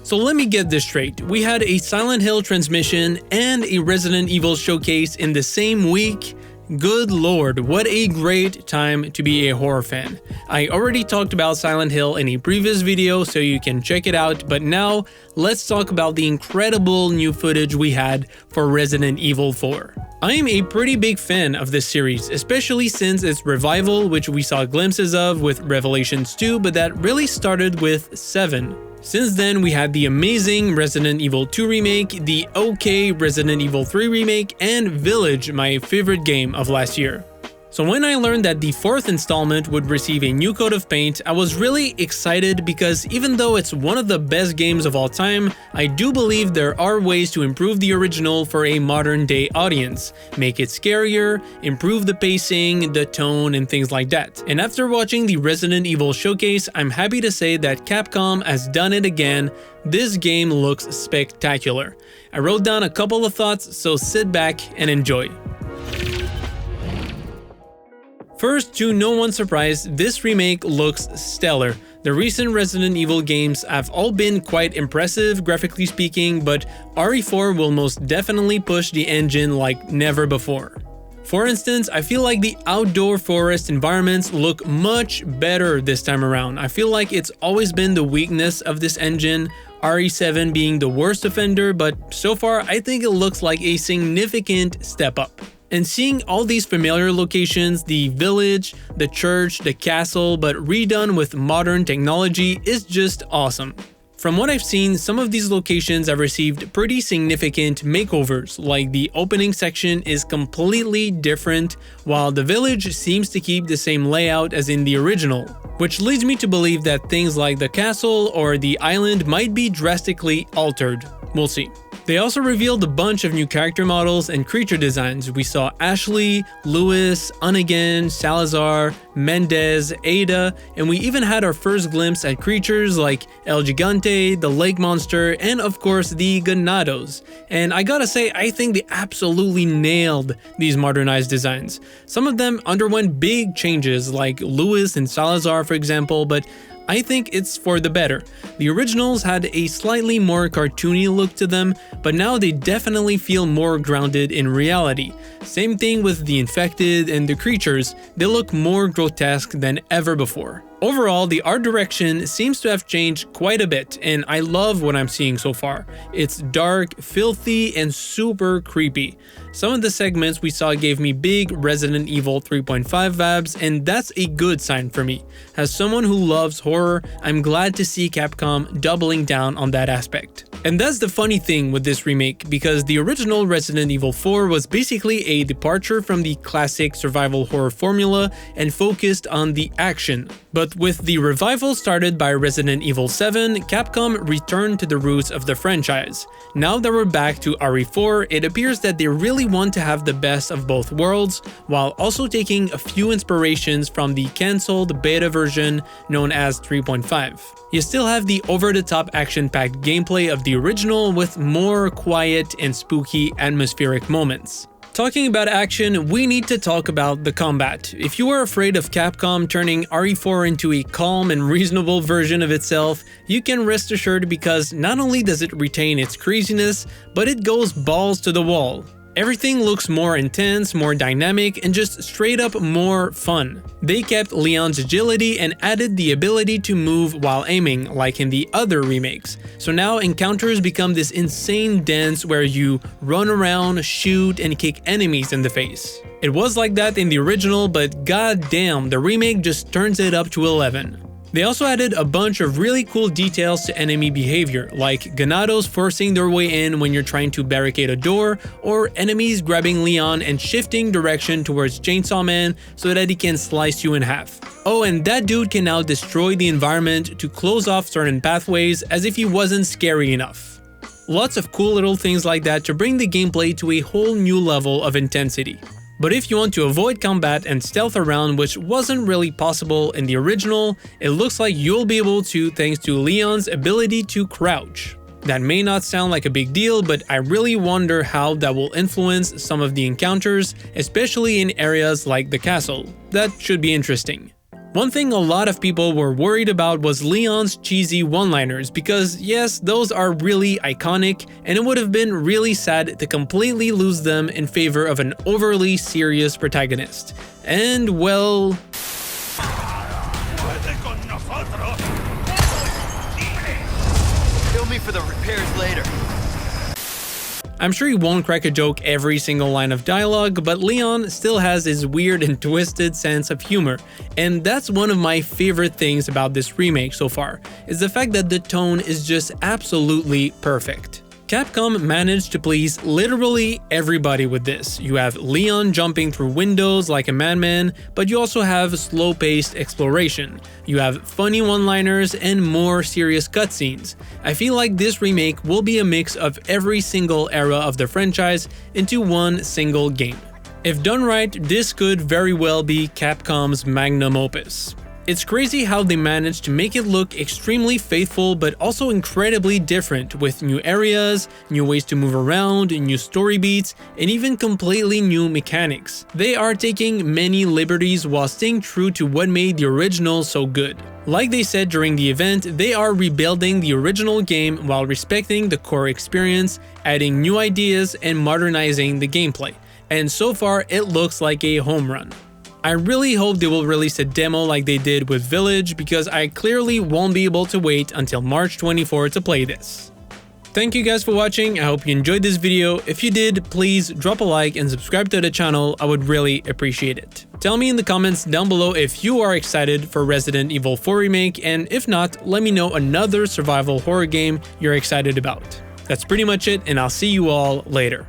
So let me get this straight, we had a Silent Hill transmission and a Resident Evil showcase in the same week? Good lord, what a great time to be a horror fan. I already talked about Silent Hill in a previous video, so you can check it out, but now let's talk about the incredible new footage we had for Resident Evil 4. I am a pretty big fan of this series, especially since its revival, which we saw glimpses of with Revelations 2, but that really started with 7. Since then, we had the amazing Resident Evil 2 Remake, the OK Resident Evil 3 Remake, and Village, my favorite game of last year. So when I learned that the 4th installment would receive a new coat of paint, I was really excited because even though it's one of the best games of all time, I do believe there are ways to improve the original for a modern day audience, make it scarier, improve the pacing, the tone, and things like that. And after watching the Resident Evil showcase, I'm happy to say that Capcom has done it again. This game looks spectacular. I wrote down a couple of thoughts, so sit back and enjoy. First, to no one's surprise, this remake looks stellar. The recent Resident Evil games have all been quite impressive, graphically speaking, but RE4 will most definitely push the engine like never before. For instance, I feel like the outdoor forest environments look much better this time around. I feel like it's always been the weakness of this engine, RE7 being the worst offender, but so far I think it looks like a significant step up. And seeing all these familiar locations, the village, the church, the castle, but redone with modern technology is just awesome. From what I've seen, some of these locations have received pretty significant makeovers, like the opening section is completely different, while the village seems to keep the same layout as in the original, which leads me to believe that things like the castle or the island might be drastically altered. We'll see. They also revealed a bunch of new character models and creature designs. We saw Ashley, Lewis, Hunnigan, Salazar, Mendez, Ada, and we even had our first glimpse at creatures like El Gigante, the lake monster, and of course the Ganados. And I gotta say, I think they absolutely nailed these modernized designs. Some of them underwent big changes like Lewis and Salazar for example, but I think it's for the better. The originals had a slightly more cartoony look to them, but now they definitely feel more grounded in reality. Same thing with the infected and the creatures, they look more grotesque than ever before. Overall, the art direction seems to have changed quite a bit, and I love what I'm seeing so far. It's dark, filthy, and super creepy. Some of the segments we saw gave me big Resident Evil 3.5 vibes, and that's a good sign for me. As someone who loves horror, I'm glad to see Capcom doubling down on that aspect. And that's the funny thing with this remake, because the original Resident Evil 4 was basically a departure from the classic survival horror formula and focused on the action. But with the revival started by Resident Evil 7, Capcom returned to the roots of the franchise. Now that we're back to RE4, it appears that they really want to have the best of both worlds, while also taking a few inspirations from the cancelled beta version known as 3.5. You still have the over-the-top action-packed gameplay of the original with more quiet and spooky atmospheric moments. Talking about action, we need to talk about the combat. If you are afraid of Capcom turning RE4 into a calm and reasonable version of itself, you can rest assured because not only does it retain its craziness, but it goes balls to the wall. Everything looks more intense, more dynamic, and just straight up more fun. They kept Leon's agility and added the ability to move while aiming, like in the other remakes. So now encounters become this insane dance where you run around, shoot, and kick enemies in the face. It was like that in the original, but goddamn, the remake just turns it up to 11. They also added a bunch of really cool details to enemy behavior, like Ganados forcing their way in when you're trying to barricade a door, or enemies grabbing Leon and shifting direction towards Chainsaw Man so that he can slice you in half. Oh, and that dude can now destroy the environment to close off certain pathways as if he wasn't scary enough. Lots of cool little things like that to bring the gameplay to a whole new level of intensity. But if you want to avoid combat and stealth around, which wasn't really possible in the original, it looks like you'll be able to thanks to Leon's ability to crouch. That may not sound like a big deal, but I really wonder how that will influence some of the encounters, especially in areas like the castle. That should be interesting. One thing a lot of people were worried about was Leon's cheesy one-liners, because yes, those are really iconic, and it would have been really sad to completely lose them in favor of an overly serious protagonist. And well... Bill me for the repairs later. I'm sure he won't crack a joke every single line of dialogue, but Leon still has his weird and twisted sense of humor, and that's one of my favorite things about this remake so far, is the fact that the tone is just absolutely perfect. Capcom managed to please literally everybody with this. You have Leon jumping through windows like a madman, but you also have slow-paced exploration. You have funny one-liners and more serious cutscenes. I feel like this remake will be a mix of every single era of the franchise into one single game. If done right, this could very well be Capcom's magnum opus. It's crazy how they managed to make it look extremely faithful but also incredibly different, with new areas, new ways to move around, new story beats, and even completely new mechanics. They are taking many liberties while staying true to what made the original so good. Like they said during the event, they are rebuilding the original game while respecting the core experience, adding new ideas, and modernizing the gameplay. And so far, it looks like a home run. I really hope they will release a demo like they did with Village, because I clearly won't be able to wait until March 24 to play this. Thank you guys for watching, I hope you enjoyed this video. If you did, please drop a like and subscribe to the channel, I would really appreciate it. Tell me in the comments down below if you are excited for Resident Evil 4 Remake, and if not, let me know another survival horror game you're excited about. That's pretty much it, and I'll see you all later.